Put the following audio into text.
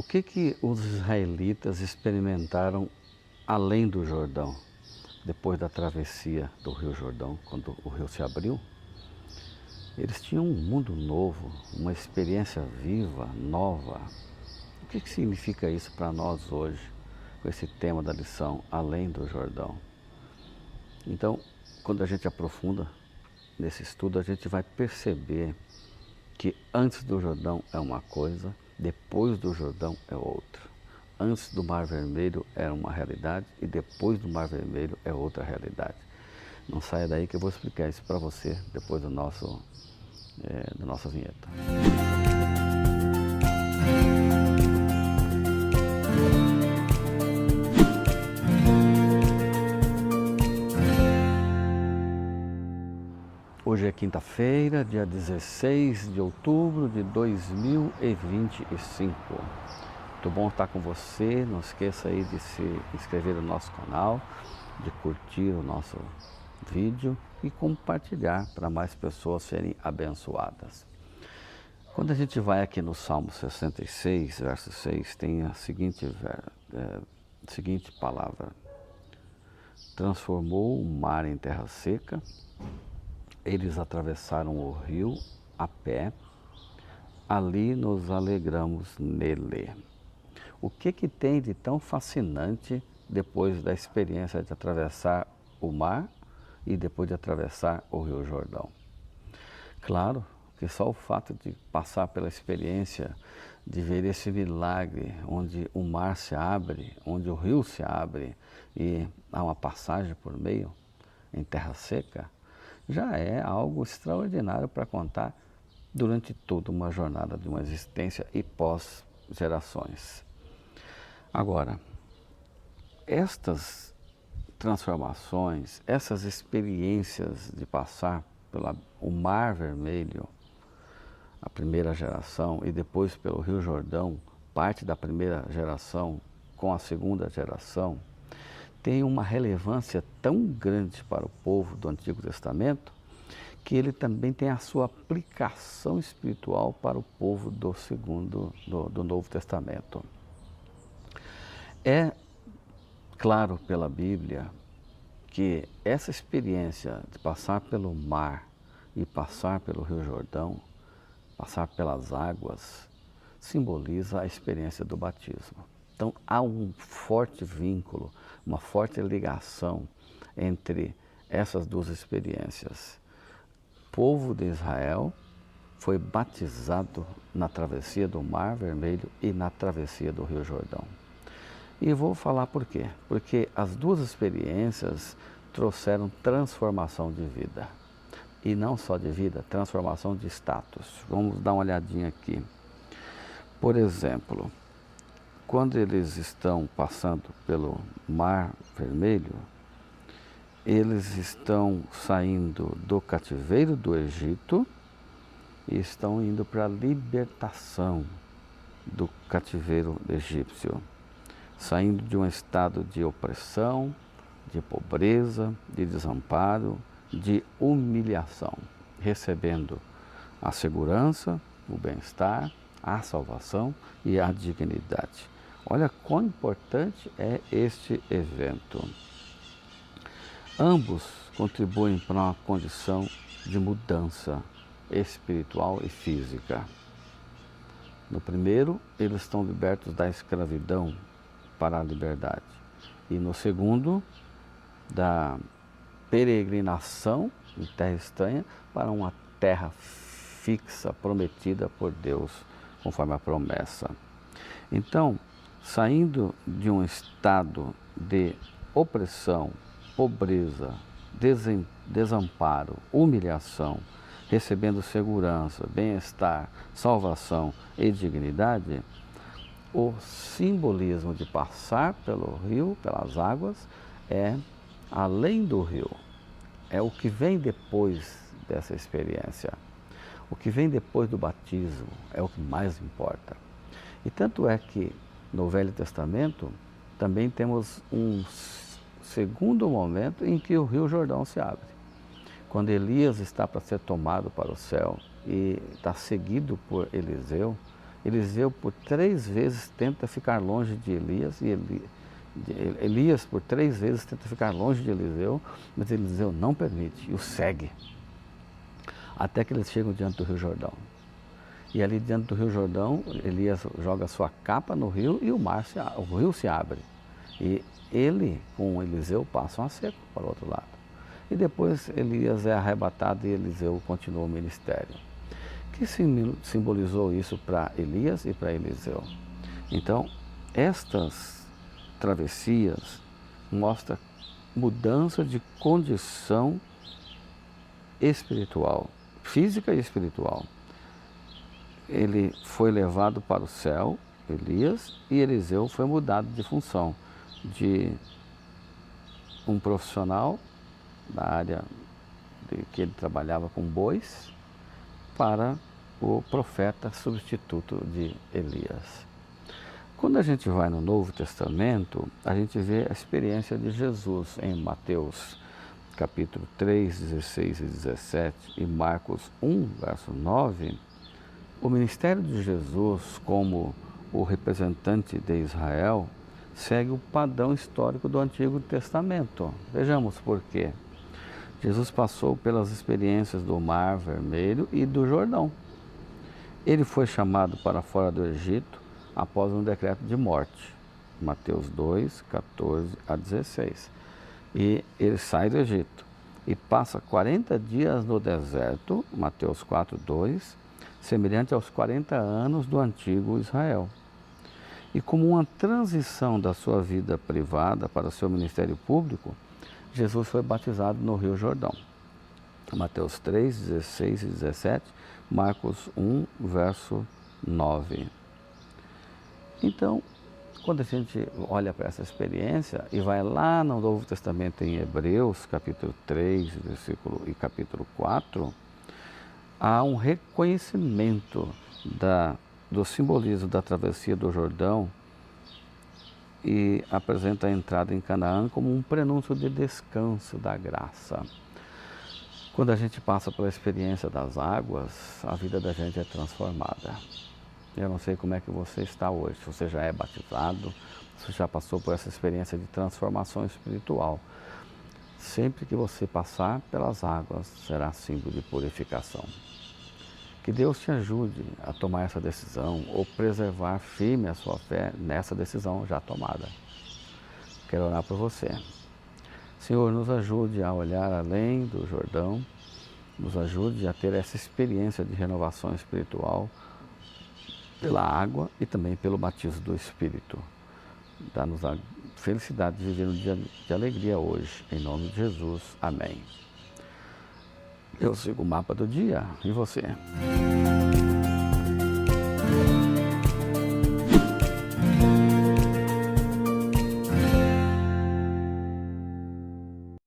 O que os israelitas experimentaram além do Jordão, depois da travessia do Rio Jordão, quando o rio se abriu? Eles tinham um mundo novo, uma experiência viva, nova. O que significa isso para nós hoje, com esse tema da lição, além do Jordão? Então, quando a gente aprofunda nesse estudo, a gente vai perceber que antes do Jordão é uma coisa, depois do Jordão é outra. Antes do Mar Vermelho era uma realidade e depois do Mar Vermelho é outra realidade. Não saia daí que eu vou explicar isso para você depois da nossa vinheta. Hoje é quinta-feira, dia 16 de outubro de 2025. Muito bom estar com você. Não esqueça aí de se inscrever no nosso canal, de curtir o nosso vídeo e compartilhar para mais pessoas serem abençoadas. Quando a gente vai aqui no Salmo 66, verso 6, tem a seguinte palavra: transformou o mar em terra seca, eles atravessaram o rio a pé, ali nos alegramos nele. O que tem de tão fascinante depois da experiência de atravessar o mar e depois de atravessar o Rio Jordão? Claro que só o fato de passar pela experiência de ver esse milagre, onde o mar se abre, onde o rio se abre e há uma passagem por meio em terra seca, já é algo extraordinário para contar durante toda uma jornada de uma existência e pós-gerações. Agora, estas transformações, essas experiências de passar pelo Mar Vermelho, a primeira geração, e depois pelo Rio Jordão, parte da primeira geração com a segunda geração, tem uma relevância tão grande para o povo do Antigo Testamento que ele também tem a sua aplicação espiritual para o povo do Novo Testamento. É claro pela Bíblia que essa experiência de passar pelo mar e passar pelo Rio Jordão, passar pelas águas, simboliza a experiência do batismo. Então há um forte vínculo, uma forte ligação entre essas duas experiências. O povo de Israel foi batizado na travessia do Mar Vermelho e na travessia do Rio Jordão. E vou falar por quê. Porque as duas experiências trouxeram transformação de vida. E não só de vida, transformação de status. Vamos dar uma olhadinha aqui. Por exemplo, quando eles estão passando pelo Mar Vermelho, eles estão saindo do cativeiro do Egito e estão indo para a libertação do cativeiro egípcio, saindo de um estado de opressão, de pobreza, de desamparo, de humilhação, recebendo a segurança, o bem-estar, a salvação e a dignidade. Olha quão importante é este evento. Ambos contribuem para uma condição de mudança espiritual e física. No primeiro, eles estão libertos da escravidão para a liberdade. E no segundo, da peregrinação em terra estranha para uma terra fixa, prometida por Deus, conforme a promessa. Então, saindo de um estado de opressão, pobreza, desamparo, humilhação, recebendo segurança, bem-estar, salvação e dignidade, o simbolismo de passar pelo rio, pelas águas, é além do rio. É o que vem depois dessa experiência. O que vem depois do batismo é o que mais importa. E tanto é que no Velho Testamento também temos um segundo momento em que o Rio Jordão se abre. Quando Elias está para ser tomado para o céu e está seguido por Eliseu, Eliseu por 3 vezes tenta ficar longe de Elias, Elias por 3 vezes tenta ficar longe de Eliseu, mas Eliseu não permite e o segue, até que eles chegam diante do Rio Jordão. E ali diante do Rio Jordão, Elias joga sua capa no rio e o rio se abre. E ele com Eliseu passam a seco para o outro lado. E depois Elias é arrebatado e Eliseu continua o ministério. O que simbolizou isso para Elias e para Eliseu? Então, estas travessias mostram mudança de condição espiritual, física e espiritual. Ele foi levado para o céu, Elias, e Eliseu foi mudado de função, de um profissional da área que ele trabalhava com bois, para o profeta substituto de Elias. Quando a gente vai no Novo Testamento, a gente vê a experiência de Jesus em Mateus capítulo 3, 16 e 17 e Marcos 1, verso 9. O ministério de Jesus como o representante de Israel segue o padrão histórico do Antigo Testamento. Vejamos por quê. Jesus passou pelas experiências do Mar Vermelho e do Jordão. Ele foi chamado para fora do Egito após um decreto de morte, Mateus 2, 14 a 16. E ele sai do Egito e passa 40 dias no deserto, Mateus 4, 2, semelhante aos 40 anos do antigo Israel. E como uma transição da sua vida privada para o seu ministério público, Jesus foi batizado no Rio Jordão. Mateus 3, 16 e 17, Marcos 1, verso 9. Então, quando a gente olha para essa experiência e vai lá no Novo Testamento em Hebreus, capítulo 3, versículo e capítulo 4, há um reconhecimento do simbolismo da travessia do Jordão e apresenta a entrada em Canaã como um prenúncio de descanso da graça. Quando a gente passa pela experiência das águas, a vida da gente é transformada. Eu não sei como é que você está hoje, se você já é batizado, se você já passou por essa experiência de transformação espiritual. Sempre que você passar pelas águas, será símbolo de purificação. Que Deus te ajude a tomar essa decisão ou preservar firme a sua fé nessa decisão já tomada. Quero orar por você. Senhor, nos ajude a olhar além do Jordão, nos ajude a ter essa experiência de renovação espiritual pela água e também pelo batismo do Espírito. Dá-nos a felicidade de viver um dia de alegria hoje. Em nome de Jesus. Amém. Eu sigo o mapa do dia. E você?